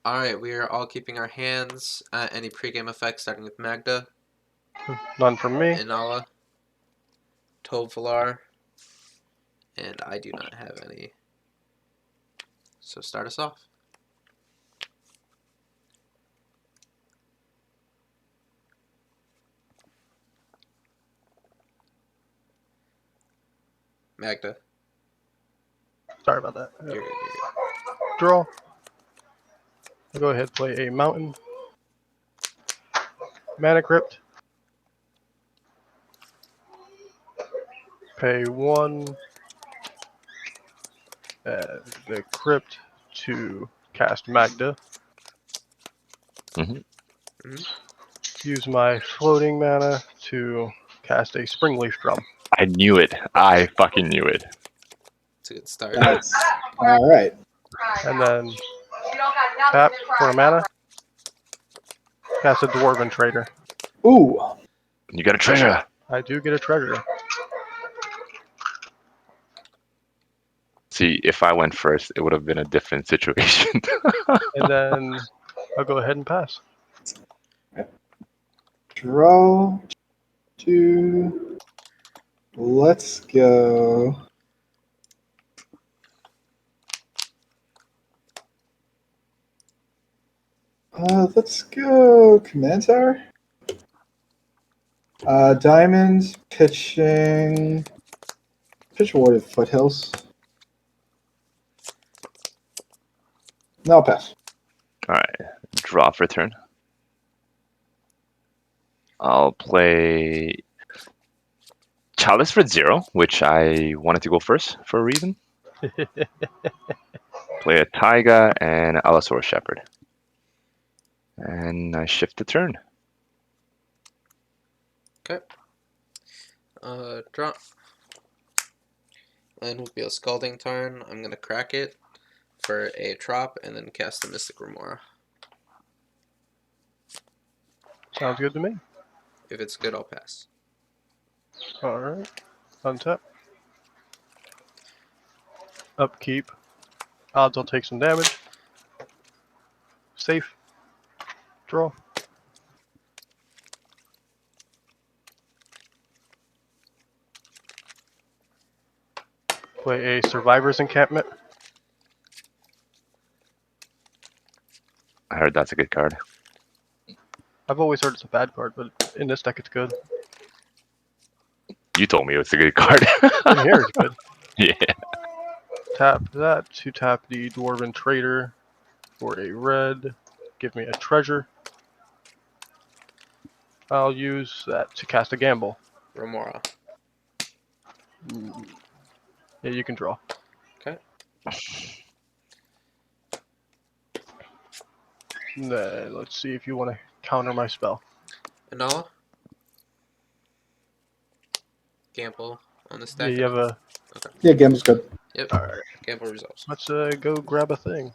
Alright, we are all keeping our hands at any pregame effects, starting with Magda, None from me. Inalla, Tovolar, and I do not have any. So start us off. Magda. Sorry about that. You're good, you're good. Draw. I'll go ahead and play a mountain. Mana Crypt. Pay 1. The Crypt to cast Magda. Use my floating mana to cast a Springleaf Drum. I knew it. I fucking knew it. It's a good start. That's all right. And then tap for a mana. Cast a Dwarven Trader. Ooh. You got a treasure. I do get a treasure. See, if I went first, it would have been a different situation. And then I'll go ahead and pass. Draw 2. Let's go. Let's go Command Tower. Diamond, pitching. Pitch Ward of Foothills. No, I'll pass. Alright, draw for turn. I'll play Chalice for 0, which I wanted to go first for a reason. Play a Taiga and Allosaurus Shepherd. And I shift the turn. Okay. Draw. Land will be a Scalding Tarn. I'm gonna crack it for a Trop and then cast the Mystic Remora. Sounds good to me. If it's good, I'll pass. Alright. Untap. Upkeep. Odds I'll take some damage. Safe. Draw. Play a Survivor's Encampment. I heard that's a good card. I've always heard it's a bad card, but in this deck it's good. You told me it's a good card. In here it's good. Yeah. Tap that to tap the Dwarven Trader for a red. Give me a treasure. I'll use that to cast a Gamble. Remora. Yeah, you can draw. Okay. Then let's see if you want to counter my spell. Inalla. Gamble on the Yeah, stack. you have a. Okay. Yeah, Gamble's good. Yep. Alright. Gamble resolves. Let's go grab a thing.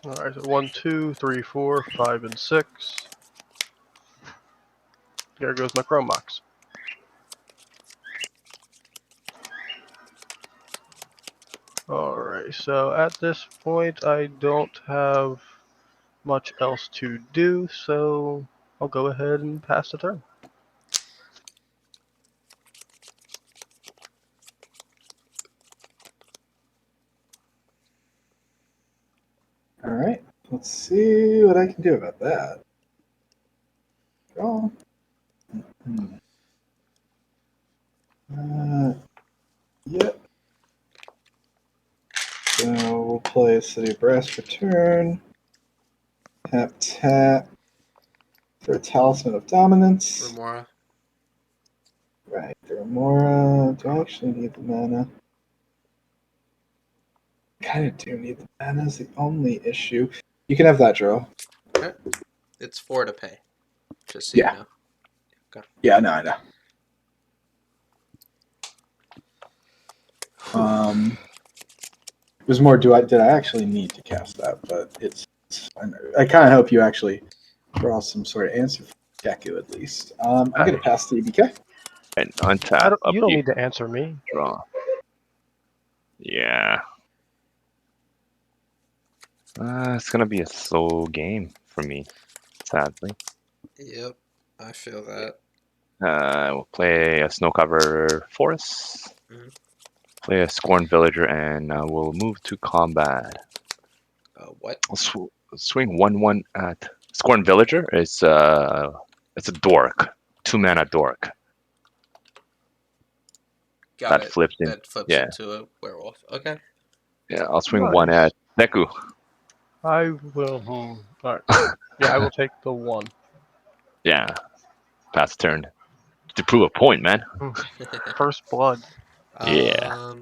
Alright, so 1, 2, 3, 4, 5, and 6. There goes my Chrome Mox. Alright, so at this point I don't have much else to do, so I'll go ahead and pass the turn. All right. Let's see what I can do about that. Draw. Yep. So we'll play City of Brass for turn. Tap for a Talisman of Dominance. Remora. Right, the Remora. Do I actually need the mana? kind of do need the mana. Is the only issue. You can have that draw. It's 4 to pay. Just so you know. Yeah, no, I know. It was more. Did I actually need to cast that? But it's I kind of hope you actually draw some sort of answer for Deku at least. I'm gonna pass the EBK. And untap, You don't upkeep, need to answer me. draw. Yeah. It's gonna be a slow game for me, sadly. Yep, I feel that. We'll play a snow cover forest, Mhm. play a scorn villager, and we'll move to combat. What? Swing 1/1 at scorn villager. It's a dork, 2-mana dork Got that it. flips in. That flips Yeah, into a werewolf. Okay. yeah. I'll swing 1 Nice. at Deku. I will. Alright. Yeah, I will take the 1. Yeah, pass turn to prove a point, man. First blood. Yeah.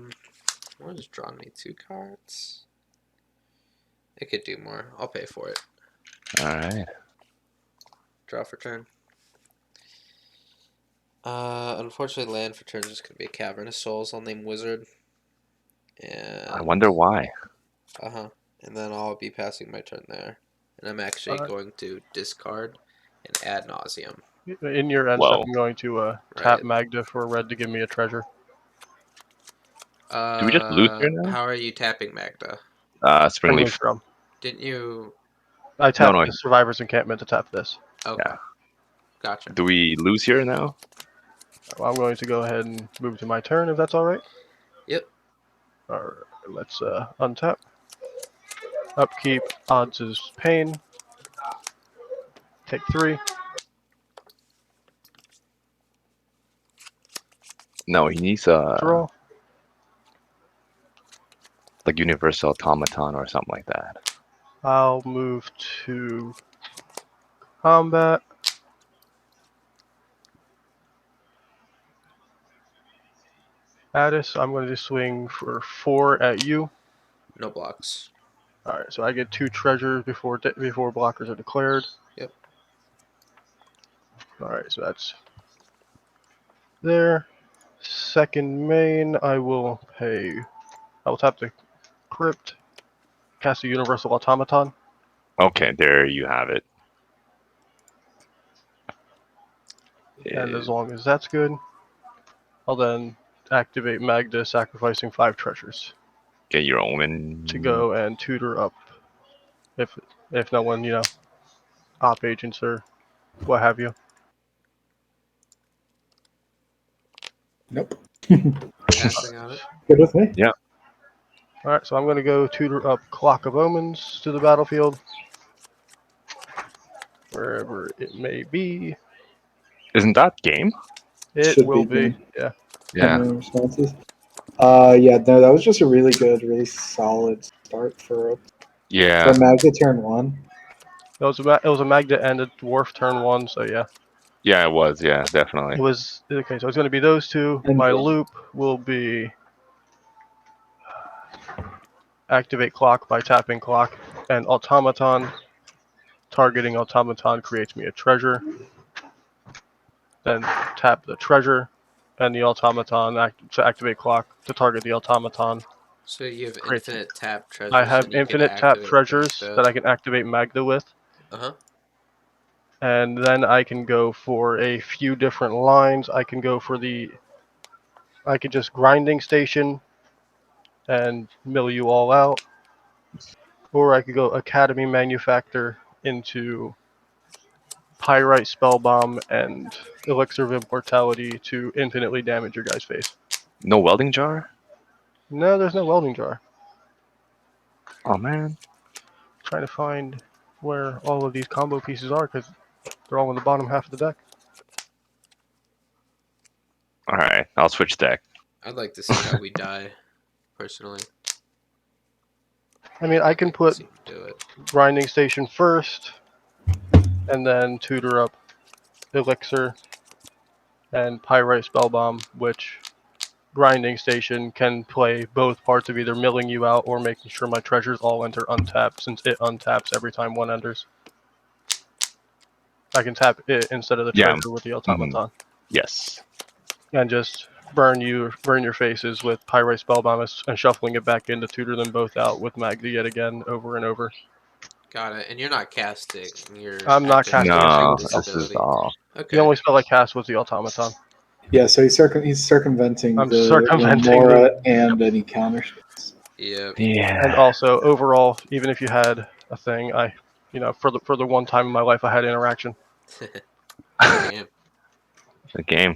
What has drawn me 2 cards? It could do more. I'll pay for it. All right. Draw for turn. Unfortunately, land for turn is going to be a Cavern of Souls. I'll name Wizard. And I wonder why. And then I'll be passing my turn there. And I'm actually going to discard and Ad Nauseam. In your end step, Whoa. I'm going to tap Magda for a red to give me a treasure. Do we just lose here now? How are you tapping Magda? Springleaf. Drum. Didn't you? I tapped No. the Survivor's Encampment to tap this. Okay. Yeah. Gotcha. Do we lose here now? Well, I'm going to go ahead and move to my turn, if that's all right. Yep. Alright, let's untap. Upkeep, odds is pain. Take 3. No, he needs a Draw. like universal automaton or something like that. I'll move to combat. Addis, I'm going to swing for 4 at you. No blocks. Alright, so I get 2 treasures before blockers are declared. Yep. Alright, so that's there. Second main, I will tap the crypt, cast a universal automaton. Okay, there you have it. And as long as that's good, I'll then activate Magda, sacrificing 5 treasures Get your omen to go and tutor up. If no one, op agents or what have you. Nope. Passing on it. Good with me. Yeah. Alright, so I'm going to go tutor up Clock of Omens to the battlefield. Wherever it may be. Isn't that game? It Should will be, be, yeah. Yeah. Responses. Yeah, no, that was just a really good, really solid start for Yeah. Magda turn 1. It was a Magda and a Dwarf turn 1, so yeah. Yeah, it was. Yeah, It definitely. was, okay, so it's going to be those 2. And My yeah. loop will be activate Clock by tapping Clock, and Automaton. Targeting Automaton creates me a treasure. Then tap the treasure, and the Automaton to activate Clock to target the Automaton. So you have Great. infinite tap treasures. I have and you can infinite tap activate treasures Magda. that I can activate Magda with. And then I can go for a few different lines. I can just grinding station and mill you all out. Or I could go Academy Manufactor into Pyrite Spellbomb and Elixir of Immortality to infinitely damage your guy's face. No welding jar? No, there's no welding jar. Oh man. Trying to find where all of these combo pieces are because they're all in the bottom half of the deck. Alright, I'll switch deck. I'd like to see how we die, personally. I mean, I can put do it. grinding station first, and then tutor up Elixir and Pyrite Spellbomb, which grinding station can play both parts of either milling you out or making sure my treasures all enter untapped, since it untaps every time one enters. I can tap it instead of the Yeah. treasure with the automaton. Yes. And just burn your faces with Pyrite Spellbomb and shuffling it back in to tutor them both out with Magda yet again over and over. Got it. And you're not casting. You're I'm not activating casting a No, single this spell. this is ability. all. Okay. The only spell I cast was the automaton. Yeah, so he's circumventing I'm the circumventing Remora and any counter spells. Yep. Yeah. And also overall, even if you had a thing, for the one time in my life I had interaction. Good game. The game.